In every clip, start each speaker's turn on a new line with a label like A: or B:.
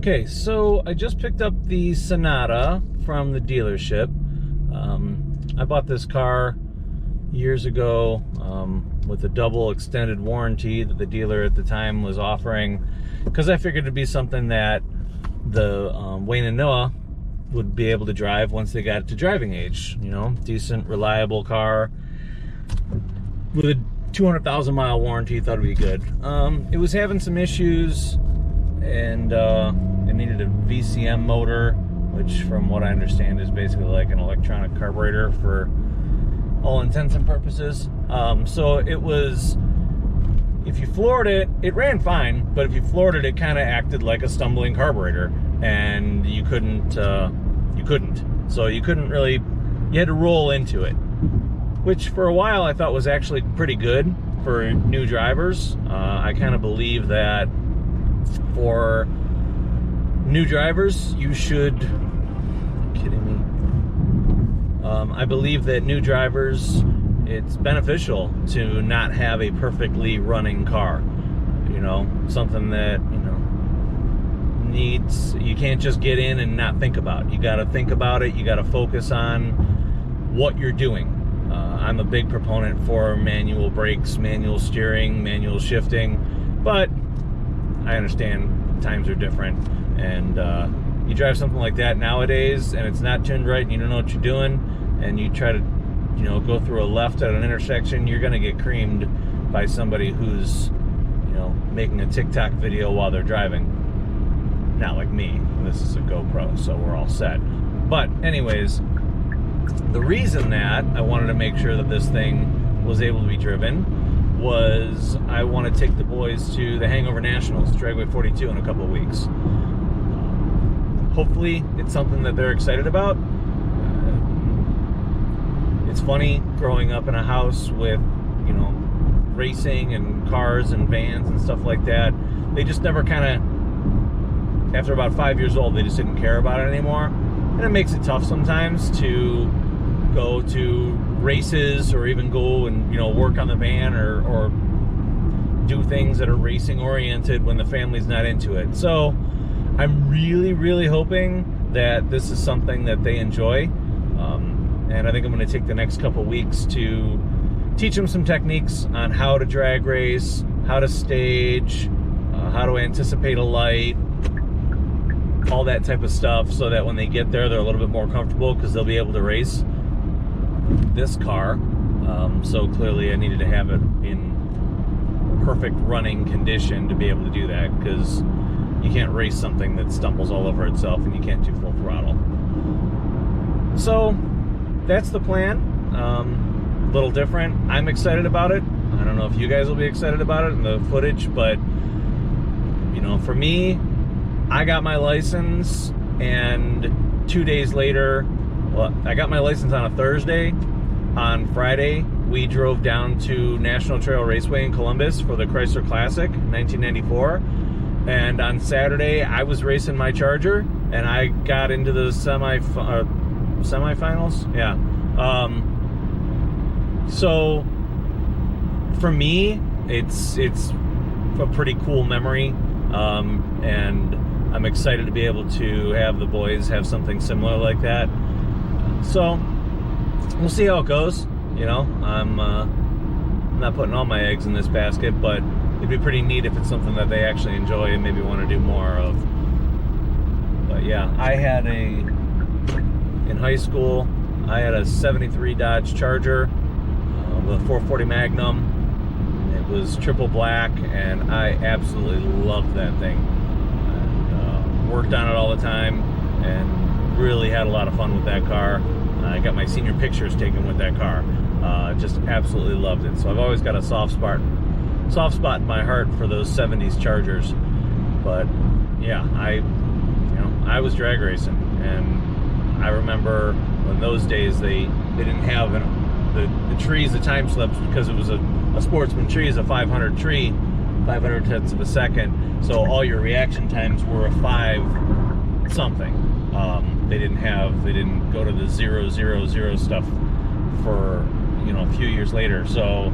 A: Okay, so I just picked up the Sonata from the dealership. I bought this car years ago with a double extended warranty that the dealer at the time was offering, because I figured it'd be something that the Wayne and Noah would be able to drive once they got to driving age. You know, decent, reliable car with a 200,000 mile warranty. Thought it'd be good. It was having some issues, and it needed a VCM motor, which from what I understand is basically like an electronic carburetor for all intents and purposes. So it was, if you floored it, it ran fine, but if you floored it, it kind of acted like a stumbling carburetor, and you couldn't. So you couldn't really, you had to roll into it, which for a while I thought was actually pretty good for new drivers. I kind of believe that for new drivers, you should, are you kidding me? I believe that new drivers, it's beneficial to not have a perfectly running car. You know, something that, you know, needs, you can't just get in and not think about. You got to think about it. You got to focus on what you're doing. I'm a big proponent for manual brakes, manual steering, manual shifting, but I understand times are different, and you drive something like that nowadays and it's not tuned right and you don't know what you're doing, and you try to, you know, go through a left at an intersection, you're going to get creamed by somebody who's, you know, making a TikTok video while they're driving. Not like me. This is a GoPro, so we're all set. But anyways, the reason that I wanted to make sure that this thing was able to be driven was I want to take the boys to the Hangover Nationals, Dragway 42, in a couple of weeks. Hopefully it's something that they're excited about. It's funny growing up in a house with, you know, racing and cars and vans and stuff like that. They just never kind of, after about 5 years old, they just didn't care about it anymore. And it makes it tough sometimes to go to races or even go and, you know, work on the van or do things that are racing oriented when the family's not into it. So I'm really hoping that this is something that they enjoy. And I think I'm going to take the next couple weeks to teach them some techniques on how to drag race, how to stage, how to anticipate a light, all that type of stuff, so that when they get there, they're a little bit more comfortable, because they'll be able to race this car. So clearly I needed to have it in perfect running condition to be able to do that, because you can't race something that stumbles all over itself and you can't do full throttle. So that's the plan. A little different. I'm excited about it. I don't know if you guys will be excited about it in the footage, but you know, for me, I got my license, and 2 days later, well, I got my license on a Thursday. On Friday, we drove down to National Trail Raceway in Columbus for the Chrysler Classic 1994. And on Saturday, I was racing my Charger, and I got into the semifinals. Yeah. So for me, it's a pretty cool memory, and I'm excited to be able to have the boys have something similar like that. So we'll see how it goes. You know, I'm not putting all my eggs in this basket, but it'd be pretty neat if it's something that they actually enjoy and maybe want to do more of. But yeah, in high school, I had a 73 Dodge Charger with a 440 Magnum. It was triple black, and I absolutely loved that thing. And, worked on it all the time, and really had a lot of fun with that car. I got my senior pictures taken with that car. Just absolutely loved it. So I've always got a soft spot in my heart for those 70s Chargers. But yeah, I was drag racing, and I remember when those days they didn't have the trees, the time slips, because it was a Sportsman tree is a 500 tree, 500 tenths of a second. So all your reaction times were a 5 something. They didn't go to the 000 stuff for, you know, a few years later. So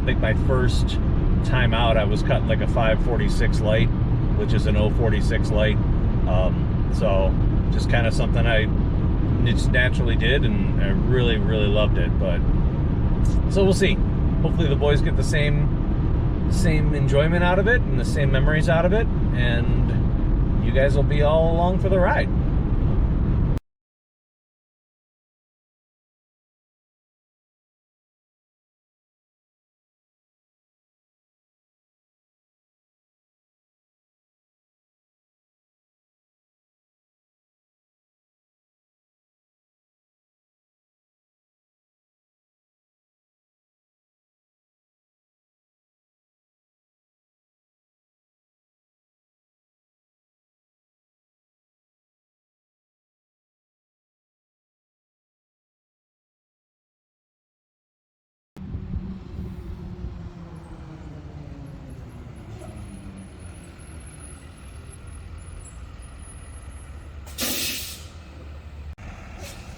A: I think my first time out, I was cutting like a 546 light, which is an 046 light. So just kind of something I just naturally did, and I really, really loved it. But so we'll see. Hopefully the boys get the same enjoyment out of it and the same memories out of it, and you guys will be all along for the ride.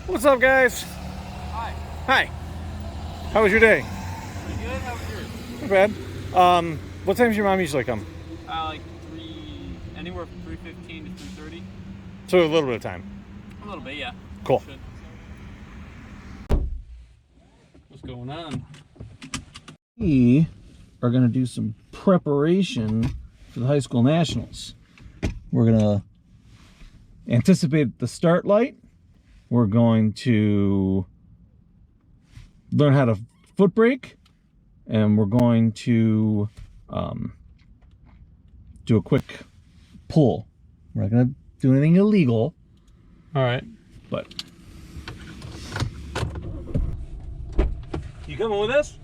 A: What's up, guys?
B: Hi.
A: Hi. How was your day?
B: Pretty good. How was yours?
A: Not bad. What time does your mom usually come?
B: Like anywhere from 3:15 to 3:30.
A: So a little bit of time.
B: A little bit, yeah.
A: Cool.
B: What's going on?
A: We are going to do some preparation for the high school nationals. We're going to anticipate the start light. We're going to learn how to foot brake, and we're going to do a quick pull. We're not going to do anything illegal.
B: All right.
A: But you coming with us?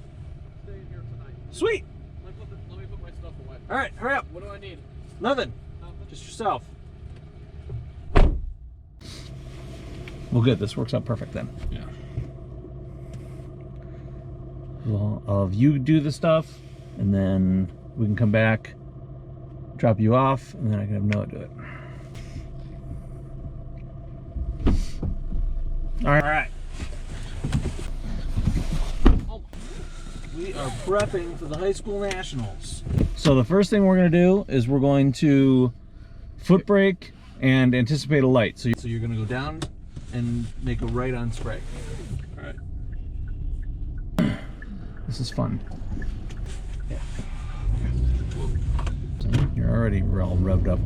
B: Staying here tonight.
A: Sweet.
B: Let me put my stuff away.
A: All right, hurry up.
B: What do I need?
A: Nothing.
B: Nothing?
A: Just yourself. Well, good. This works out perfect then.
B: Yeah.
A: Well, you do the stuff, and then we can come back, drop you off, and then I can have Noah do it. All right. We are prepping for the high school nationals. So the first thing we're going to do is we're going to foot brake and anticipate a light. So you're going to go down and make a right on spray.
B: All right.
A: This is fun. Yeah. So you're already all revved up.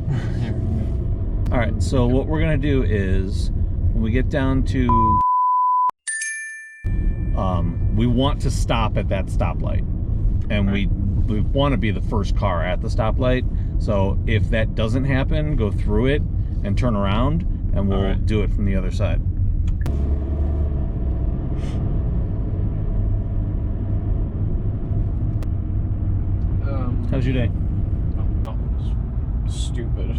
A: All right, so what we're gonna do is when we get down to we want to stop at that stoplight, and we want to be the first car at the stoplight. So if that doesn't happen, go through it and turn around, and we'll do it from the other side. How's your day?
B: Stupid.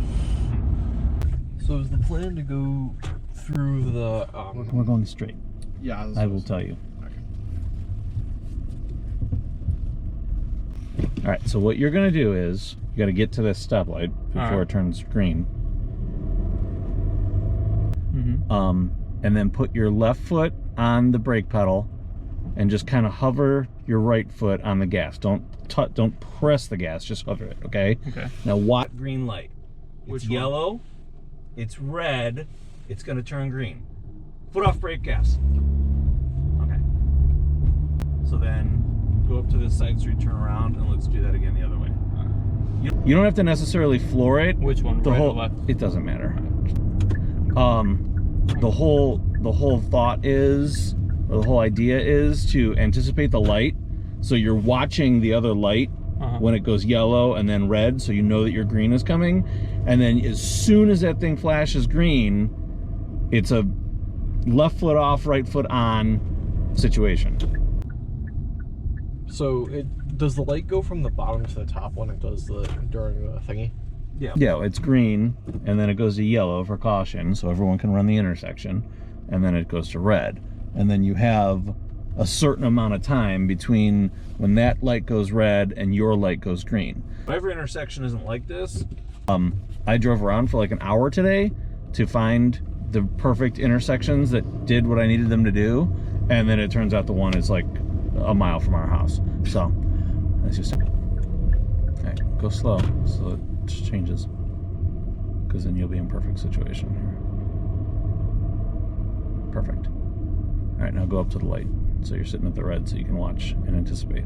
B: So is the plan to go through the
A: We're going straight.
B: Yeah,
A: I will tell you. All right, so what you're gonna do is you gotta get to this stoplight before it turns green. And then put your left foot on the brake pedal and just kind of hover your right foot on the gas. Don't press the gas, just hover it, okay?
B: Okay.
A: Now watch green light.
B: Which
A: It's
B: one?
A: yellow, it's red, it's gonna turn green. Foot off brake gas. Okay. So then go up to this side street, turn around, and let's do that again the other way. You don't have to necessarily floor it.
B: Which one?
A: The
B: right
A: whole,
B: or left?
A: it doesn't matter. The whole thought is, or the whole idea is to anticipate the light. So you're watching the other light when it goes yellow and then red, so you know that your green is coming. And then as soon as that thing flashes green, it's a left foot off, right foot on situation.
C: So does the light go from the bottom to the top when it does during the thingy?
A: Yeah, it's green, and then it goes to yellow for caution, so everyone can run the intersection, and then it goes to red. And then you have a certain amount of time between when that light goes red and your light goes green. Every intersection isn't like this. I drove around for like an hour today to find the perfect intersections that did what I needed them to do, and then it turns out the one is like a mile from our house. So that's just it. All right, go slow so it just changes. because then you'll be in perfect situation. Perfect. All right, now go up to the light. So you're sitting at the red so you can watch and anticipate.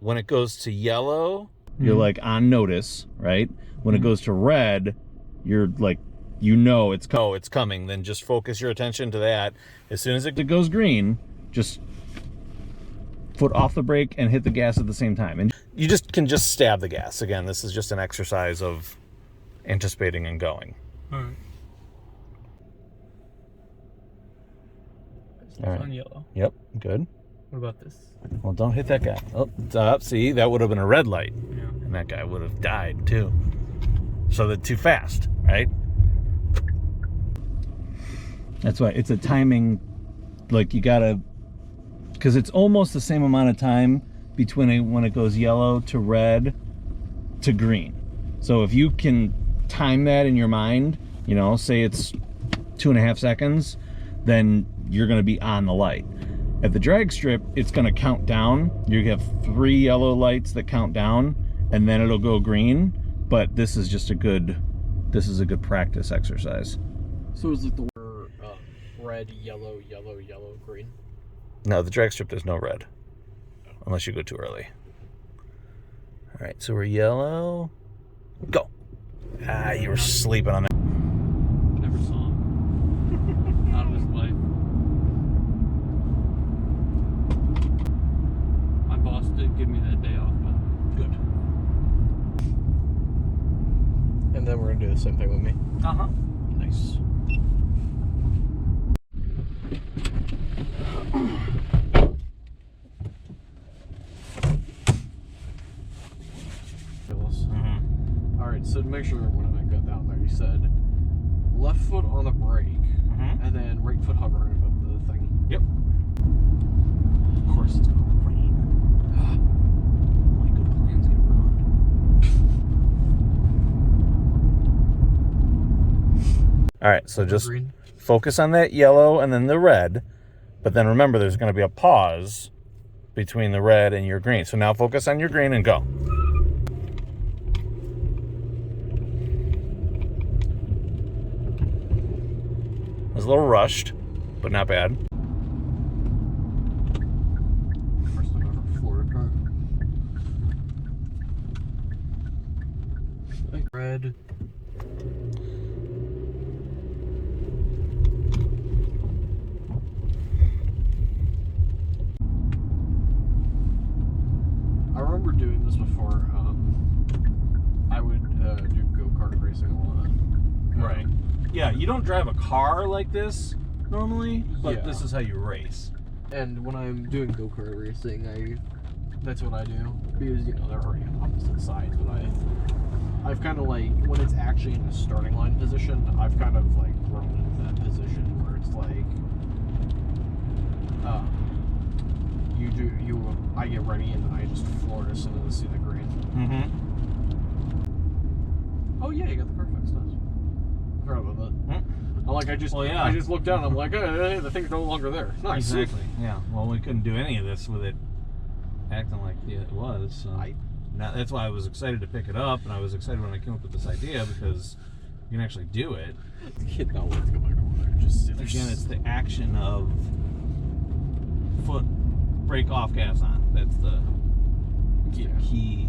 A: When it goes to yellow, you're like on notice, right? When it goes to red, you're like, you know it's coming. Then just focus your attention to that. As soon as it goes green, just foot off the brake and hit the gas at the same time. And you can just stab the gas. Again, this is just an exercise of anticipating and going.
B: All right. It's on yellow.
A: Yep, good.
B: What about this?
A: Well, don't hit that guy. Oh, see, that would have been a red light.
B: Yeah.
A: And that guy would have died too. So they're too fast, right? That's why it's a timing, like you gotta, because it's almost the same amount of time between when it goes yellow to red to green. So if you can time that in your mind, you know, say it's 2.5 seconds, then you're gonna be on the light. At the drag strip, it's gonna count down. You have 3 yellow lights that count down, and then it'll go green. But this is just a good practice exercise.
C: So is it the red, yellow, yellow, yellow, green?
A: No, the drag strip, there's no red. Unless you go too early. All right, so we're yellow. Go. Ah, you were sleeping on that.
B: Never saw him. Out of his life. My boss did give me that day off, but
A: Good.
C: And then we're gonna do the same thing with me.
A: Uh-huh.
C: Nice. Alright, so to make sure when I got down there, you said left foot on the brake, and then right foot hovering above the thing.
A: Yep. Of course it's gonna rain. My good plans get ruined. All right, so just focus on that yellow and then the red, but then remember there's going to be a pause between the red and your green. So now focus on your green and go. It was a little rushed, but not bad.
C: First time ever Florida car. Like red. I remember doing this before. I would do go-kart racing a lot.
A: Right. Yeah, you don't drive a car like this normally, but
C: Yeah.
A: this is how you race.
C: And when I'm doing go-kart racing, that's what I do. Because, you know, they're already on opposite sides, but I've kind of like, when it's actually in the starting line position, I've kind of like grown into that position where it's like, I get ready and then I just floor it as soon as I see the green.
A: Mm-hmm.
C: Oh yeah, you got the car fixed. Nice. I forgot about that. I'm like, I just looked down and I'm like, hey, the thing's no longer there. Nice.
A: Exactly. Yeah. Well, we couldn't do any of this with it acting like it was. So that's why I was excited to pick it up, and I was excited when I came up with this idea because you can actually do it.
C: Kid, now let's go back over there. Just
A: Again, it's the action of foot brake off, gas on. That's the key.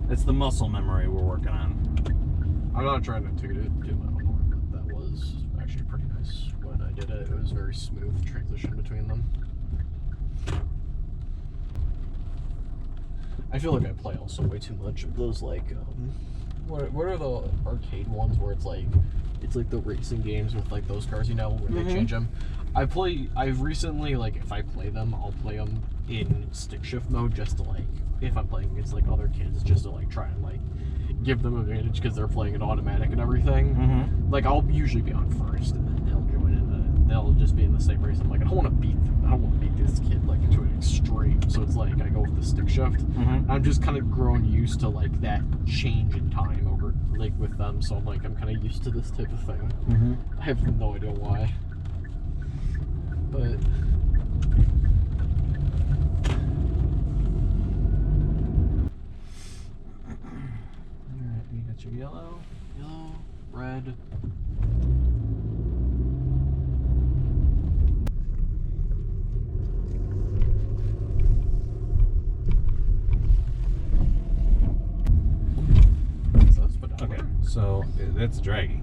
A: That's the muscle memory we're working on.
C: I'm not trying to toot it too my own horn, but that was actually pretty nice when I did it. It was very smooth transition between them. I feel like I play also way too much of those like what are the arcade ones where it's like the racing games with like those cars, you know, where they change them. I've recently, like, if I play them, I'll play them in stick shift mode just to like, if I'm playing against like other kids, just to like try and like give them advantage because they're playing it automatic and everything. Like, I'll usually be on first and then they'll join in and they'll just be in the same race. I'm like, I don't want to beat this kid like into an extreme, so it's like I go with the stick shift. I'm just kind of grown used to like that change in time over like with them, so I'm like, I'm kind of used to this type of thing. I have no idea why, but
A: Got your yellow.
C: Yellow, red.
A: Okay, so that's draggy.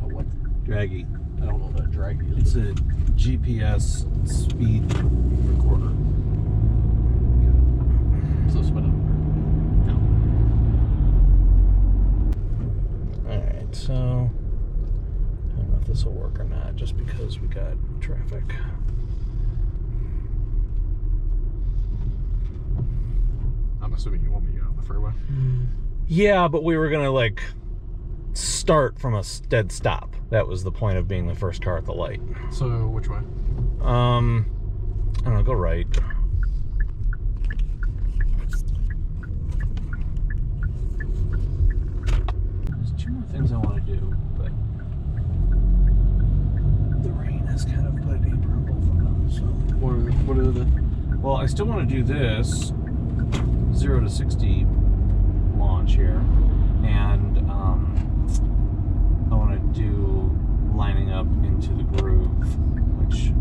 C: What?
A: Draggy.
C: I don't know what a drag is.
A: It's a GPS speed recorder.
C: So spin it.
A: No. Alright, so I don't know if this will work or not, just because we got traffic.
C: I'm assuming you want me to get on the freeway.
A: Yeah, but we were gonna like start from a dead stop. That was the point of being the first car at the light.
C: So which way?
A: I don't know, go right. There's two more things I want to do, but the rain has kind of put a damper on both of them, so.
C: What are the?
A: Well, I still want to do this 0 to 60 launch here, and I want to do lining up into the groove, which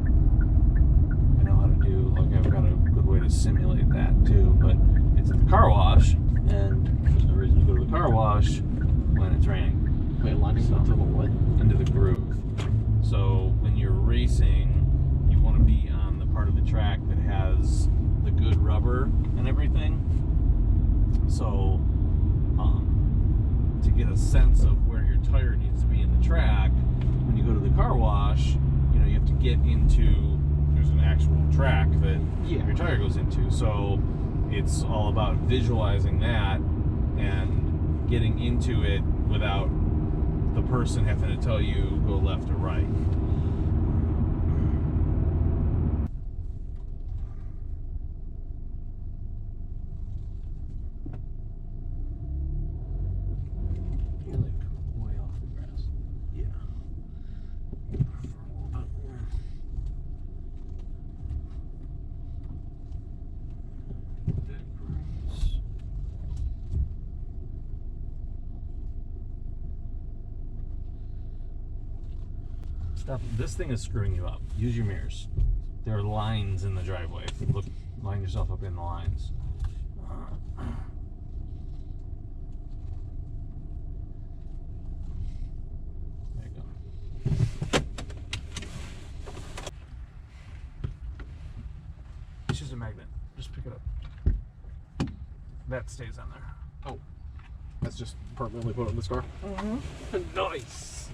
A: I know how to do. Like, I've got a good way to simulate that too, but it's at the car wash, and there's no reason to go to the car wash when it's raining.
C: Wait, lining up to the what?
A: Into the groove. So when you're racing, you want to be on the part of the track that has the good rubber and everything. So to get a sense of where your tire needs to be in the track, when you go to the car wash, you know, you have to get into, there's an actual track that your tire goes into. So it's all about visualizing that and getting into it without the person having to tell you go left or right. You're like way off the grass. Yeah. Stop. This thing is screwing you up. Use your mirrors. There are lines in the driveway. Look, line yourself up in the lines. There you go. It's just a magnet. Just pick it up. That stays on there.
C: Oh, that's just permanently put on this car.
A: Nice.